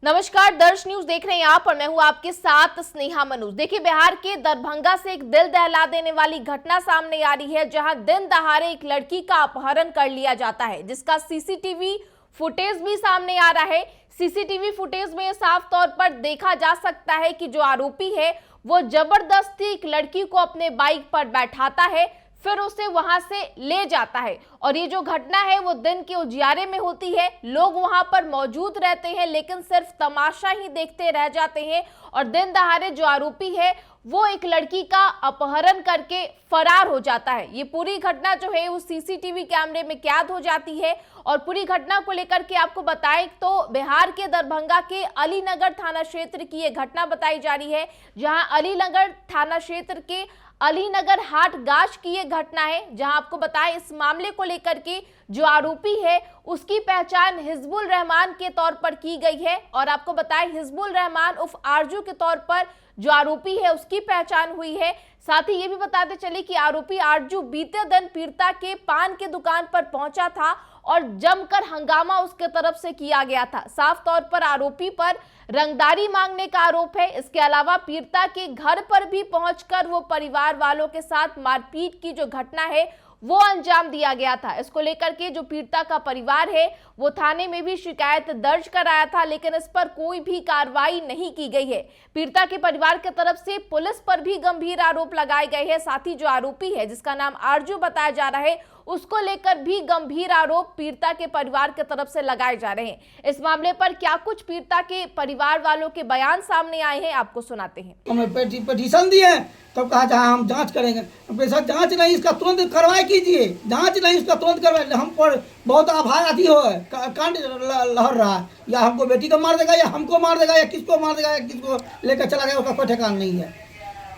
नमस्कार, दर्श न्यूज देख रहे हैं आप और मैं हूं आपके साथ स्नेहा मनोज। देखिए, बिहार के दरभंगा से एक दिल दहला देने वाली घटना सामने आ रही है, जहां दिन दहाड़े एक लड़की का अपहरण कर लिया जाता है, जिसका सीसीटीवी फुटेज भी सामने आ रहा है। सीसीटीवी फुटेज में साफ तौर पर देखा जा सकता है कि जो आरोपी है वो जबरदस्ती एक लड़की को अपने बाइक पर बैठाता है, फिर उसे वहां से ले जाता है। और ये जो घटना है वो दिन के उजियारे में होती है। लोग वहां पर मौजूद रहते हैं, लेकिन सिर्फ तमाशा ही देखते रह जाते हैं। और दिन दहाड़े जो आरोपी है वो एक लड़की का अपहरण करके फरार हो जाता है। ये पूरी घटना जो है उस सीसीटीवी कैमरे में कैद हो जाती है। और पूरी घटना को लेकर के आपको बताएं तो बिहार के दरभंगा के अलीनगर थाना क्षेत्र की ये घटना बताई जा रही है, जहां अलीनगर थाना क्षेत्र के अलीनगर हाट गाछ की ये घटना है, जहां आपको बताएं इस मामले को लेकर के जो आरोपी है उसकी पहचान हिजबुल रहमान के तौर पर की गई है। और आपको बताएं हिजबुल रहमान उर्फ आरजू के तौर पर जो आरोपी है उसकी पहचान हुई है। साथ ही ये भी बताते चले कि आरोपी आरजू बीते दिन पीड़िता के पान के दुकान पर पहुंचा था और जमकर हंगामा उसके तरफ से किया गया था। साफ तौर पर आरोपी पर रंगदारी मांगने का आरोप है। इसके अलावा पीड़िता के घर पर भी पहुंचकर वो परिवार वालों के साथ मारपीट की जो घटना है वो अंजाम दिया गया था। इसको लेकर के जो पीड़िता का परिवार है वो थाने में भी शिकायत दर्ज कराया था, लेकिन इस पर कोई भी कार्रवाई नहीं की गई है। पीड़िता के परिवार की तरफ से पुलिस पर भी गंभीर आरोप लगाए गए हैं। साथ ही जो आरोपी है जिसका नाम आरजू बताया जा रहा है उसको लेकर भी गंभीर आरोप पीड़िता के परिवार की तरफ से लगाए जा रहे हैं। इस मामले पर क्या कुछ पीड़िता के परिवार वालों के बयान सामने आए हैं, आपको सुनाते हैं। हमें पिटीशन दिए तब कहा जहाँ हम जांच करेंगे। पैसा जांच नहीं, इसका तुरंत कार्रवाई कीजिए। जांच नहीं, इसका तुरंत कार्रवाई। हम पर बहुत आभारी हो कांड लहर रहा है, या हमको बेटी को मार देगा या हमको मार देगा या किसको मार देगा या किसको लेकर चला गया, उसका कोई ठिकाना नहीं है।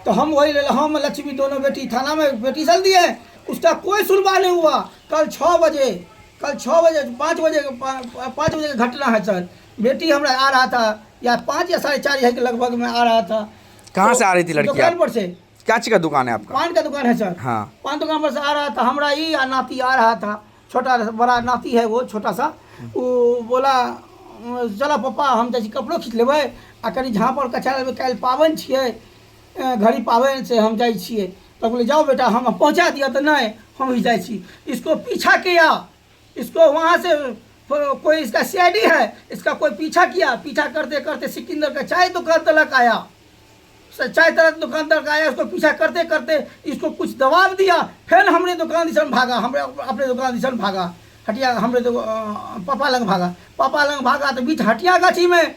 तो हम लक्ष्मी दोनों बेटी थाना में पिटीशन दिए, उसका कोई सुनवाई नहीं हुआ। कल 6 बजे 5 बजे की घटना है सर। बेटी हमारा आ रहा था या 5 या 4:30 के लगभग में आ रहा था। कहाँ से आ रही थी लड़की? दुकान पर से। क्या चीज का दुकान है आपका? पान का दुकान है सर। हाँ। पान दुकान पर से आ रहा था, हमारा ही नाती आ रहा था, छोटा बड़ा नाती है वो छोटा सा। वो बोला चलो पापा हम जैसे कपड़ो खींच लेबै आ कनी जहाँ पर कचरा लेबै, कल पाबनि छियै, घड़ी पाबनि से हम जाइ छियै। तो बोले जाओ बेटा, हम पहुँचा दिया। तो नहीं, हम ही जाइ छी। इसको पीछा किया, इसको वहाँ से कोई इसका सीआईडी है, इसका कोई पीछा किया। पीछा करते करते सिकंदर का चाय दुकान तक आया, चाय तरह दुकान तक आया। उसको पीछा करते करते इसको कुछ दबाव दिया, फिर हमने दुकान दिशन भागा, हमने अपने दुकान दिशन भागा। हटिया हमरे पापा लंग भागा। तो बीच हटिया गाछी में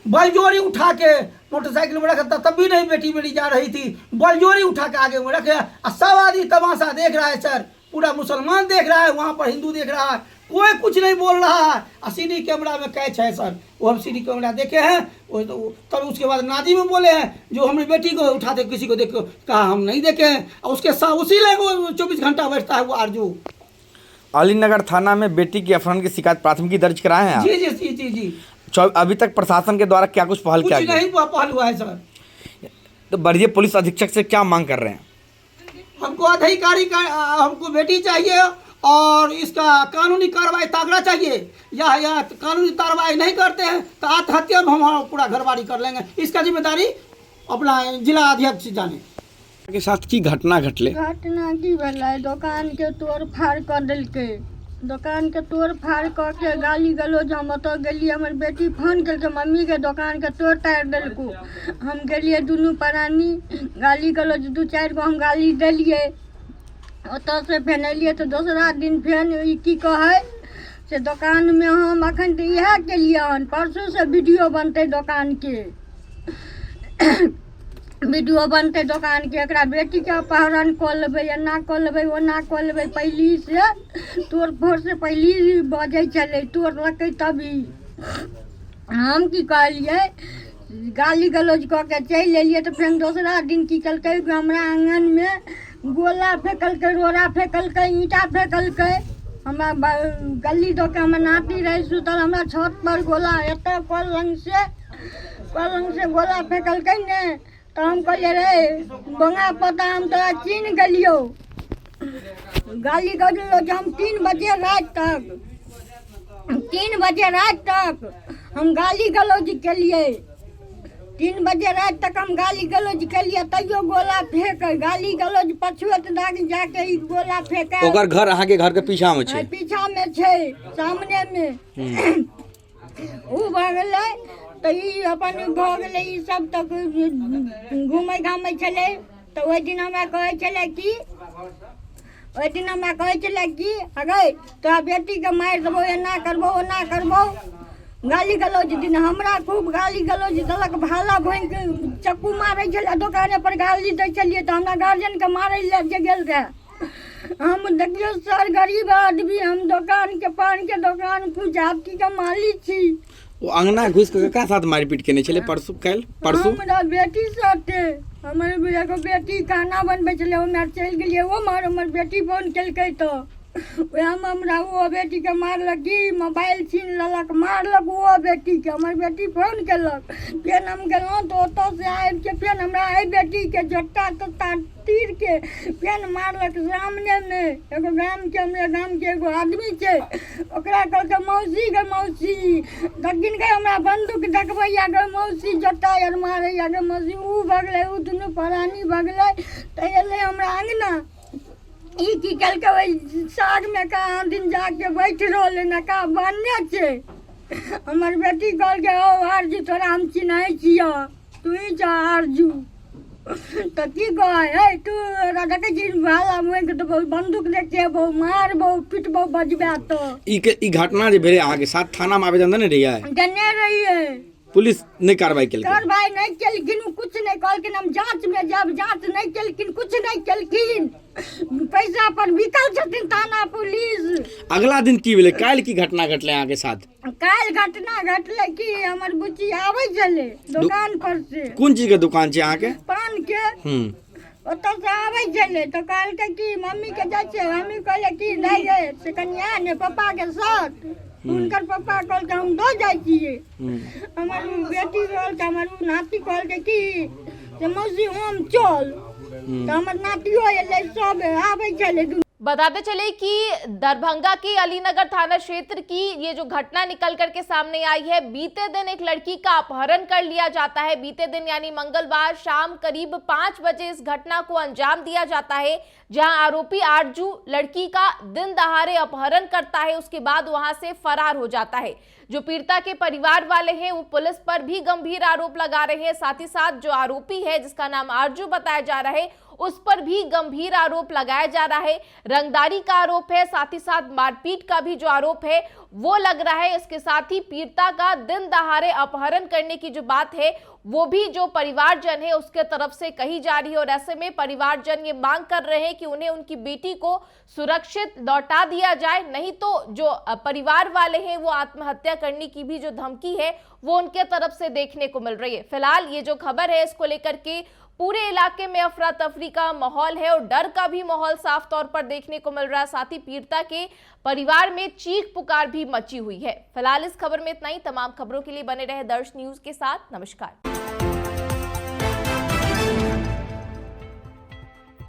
बलजोरी उठा के मोटरसाइकिल में रखा, तब भी नहीं बेटी मेरी जा रही थी। बलजोरी उठा के आगे में रखे और सब आदमी तमाशा देख रहा है सर। पूरा मुसलमान देख रहा है, वहाँ पर हिंदू देख रहा है, कोई कुछ नहीं बोल रहा है। और सीडी कैमरा में कैच है सर, वो हम सीडी कैमरा देखे हैं। तब उसके बाद नाजी में बोले हैं जो हमारी बेटी को उठाते किसी को देखो, कहा हम नहीं देखे हैं। और उसके साथ उसी ले वो 24 घंटा बैठता है वो आरजू। अलीनगर थाना में बेटी की अपहरण की शिकायत प्राथमिकी दर्ज कराए हैं? जी। अभी तक प्रशासन के द्वारा क्या कुछ पहल किया गया? नहीं पहल हुआ है सर। तो बढ़िया पुलिस अधीक्षक से क्या मांग कर रहे हैं? हमको अधिकारी का हमको बेटी चाहिए और इसका कानूनी कार्रवाई तगड़ा चाहिए। या कानूनी कार्रवाई नहीं करते हैं तो आत्महत्या में हम पूरा घरबारी कर लेंगे। इसका जिम्मेदारी अपना जिला अध्यक्ष जाने। के साथ की घटना घटले? घटना की भेलै, दुकान के तोड़ फाड़ कर देलकै। दुकान के तोड़ फाड़ कऽ के गाली गलौज हम ओतऽ गेलियै, हमर बेटी फोन केलकै मम्मी के दुकान के तोड़ ताड़ देलकौ। हम गेलियै दुनू प्राणी, गाली गलौज 2-4 गो हम गाली देलियै। ओतऽ से फेन एलियै तऽ दोसरा दिन फेन ई की कहै से दुकान में हम अखन तऽ इएह केलियै हन, परसू से वीडियो बनतै दुकान के। वीडियो बनते दुकान के, एकरा बेटी के अपहरण कऽ लेबै, एना कऽ लेबै ओना कऽ लेबै। पहली से तोड़ फोड़ से पहली बजै छलै, तोड़लकै तभी। हम की कहलियै गाली गलौज कऽ के चलि एलियै। तऽ फेर दोसरा दिन की केलकै, हमरा आंगन में गोला फेंकलकै, रोड़ा फेंकलकै, ईंटा फेंकलकै। हमरा गली दऽ के हमर नाती रही सुतल, हमरा छत पर गोला एतऽ कलंग से गोला फेंकलकै ने। तो हम कहलिए रे बंगा पता हम तोरा चीन गलियो। गाली गलौज हम 3 बजे रात तक हम गाली गलौज के लिए 3 बजे रात तक हम गाली गलौज के लिए, तैयो गोला फेंक, गाली गलौज पछुएत दाग जाके ई गोला फेंका। ओकर घर अहाँ के घर के पीछा में छै? पीछा में छै, सामने में। उ भगलै तो ई अपन भगलै, ई सब तक घूमै घामै छलै। तो ओहि दिन हमरा कहै छलै कि अगे तोरा बेटी के मारि देबो, एना करबो ओना करबो। गाली गलौज दिन हमरा खूब गाली गलौज देलक, भाला भोंक के चक्कू मारै छलै, दोकाने पर गाली दै छलियै तऽ हमरा गार्जियन के मारै लए जे गेल रहे। हम देखियो सर गरीब आदमी, हम दुकान के पान के दुकान फुजाती के मालिक छी। वो अंगना घुस के ककरा साथ मारपीट केने छले? परसू हमरा बेटी साथे, हमर एगो बेटी खाना बनबै छलै, ओमे चलि गेलियै, वो हमर बेटी फोन केलकै तो ओएहमे हमरा वो बेटी के मारलक कि मोबाइल छीन लेलक, मारलक वो बेटी के। हमर बेटी फोन केलक, फेर हम गेलहुँ तो ओतऽ से आबि के फेर हमरा एहि बेटी के जोटा तोता तीर के फेर मारलक सामने में। एगो गाम के हमरे गाम के एगो आदमी छै, ओकरा कहलकै मौसी गे मौसी, दक्षिण के हमरा बंदूक देखबैया गे मौसी, जोटा आर मारैया गे मौसी। उ भगलै, उ दुनू प्राणी भगलै। तऽ एलै हमरा अंगना, ई की केलकै ओहि साग में का दिन जाके बैठ रहलै, नका बान्हने छै। हमर बेटी कहलकै ओ आरजू तोरा हम चिन्है छियौ, तू ही छ आरजू। तो की कहे तू देखै छी भाला मोइक देबो, बंदूक देखेबो, मारबो, पिटबो, बजबे। तो ई घटना जे भेलै अहाँ के साथ थाना में आवेदन देने रहिए, पुलिस नहीं कार्रवाई केलकै? कार्रवाई नहीं केलखिन, कुछ नहीं कहलखिन। हम जांच में जब जांच नहीं केलखिन, कुछ नहीं केलखिन, पैसा पर बिकल छथिन थाना पुलिस। अगला दिन की भेलै? काल्हि की घटना घटलै अहाँ के साथ? काल्हि घटना घटलै कि हमर बुच्ची आबै छलै दुकान पर से। कोन चीज के दुकान छै अहाँ के? पान के। ओतऽ से आबै छलै तो कहलकै कि मम्मी के जाइ छै। मम्मी कहले कि नहीं गे से कन्या ने पापा के साथ। उनकर पापा कहलकै हम दो जाइ छियै। हमर बेटी कहलकै, हमर नाती कहलकै कि से मौसी हम चल। तो हमर नातियो एलै, सब आबै छलै। बताते चले कि दरभंगा के अलीनगर थाना क्षेत्र की ये जो घटना निकल करके सामने आई है, बीते दिन एक लड़की का अपहरण कर लिया जाता है। बीते दिन यानी मंगलवार शाम करीब 5 बजे इस घटना को अंजाम दिया जाता है, जहां आरोपी आरजू लड़की का दिन दहाड़े अपहरण करता है, उसके बाद वहां से फरार हो जाता है। जो पीड़िता के परिवार वाले हैं वो पुलिस पर भी गंभीर आरोप लगा रहे हैं, साथ ही साथ जो आरोपी है जिसका नाम आरजू बताया जा रहा है उस पर भी गंभीर आरोप लगाया जा रहा है। रंगदारी का आरोप है, साथ ही साथ मारपीट का भी जो आरोप है वो लग रहा है। इसके साथ ही पीड़िता का दिन दहाड़े अपहरण करने की जो बात है वो भी जो परिवारजन है उसके तरफ से कही जा रही है। और ऐसे में परिवारजन ये मांग कर रहे हैं कि उन्हें उनकी बेटी को सुरक्षित लौटा दिया जाए, नहीं तो जो परिवार वाले हैं वो आत्महत्या करने की भी जो धमकी है वो उनके तरफ से देखने को मिल रही है। फिलहाल ये जो खबर है इसको लेकर के पूरे इलाके में अफरा तफरी का माहौल है और डर का भी माहौल साफ तौर पर देखने को मिल रहा है। साथ ही पीड़िता के परिवार में चीख पुकार भी मची हुई है। फिलहाल इस खबर में इतना ही। तमाम खबरों के लिए बने रहे दर्श न्यूज के साथ। नमस्कार।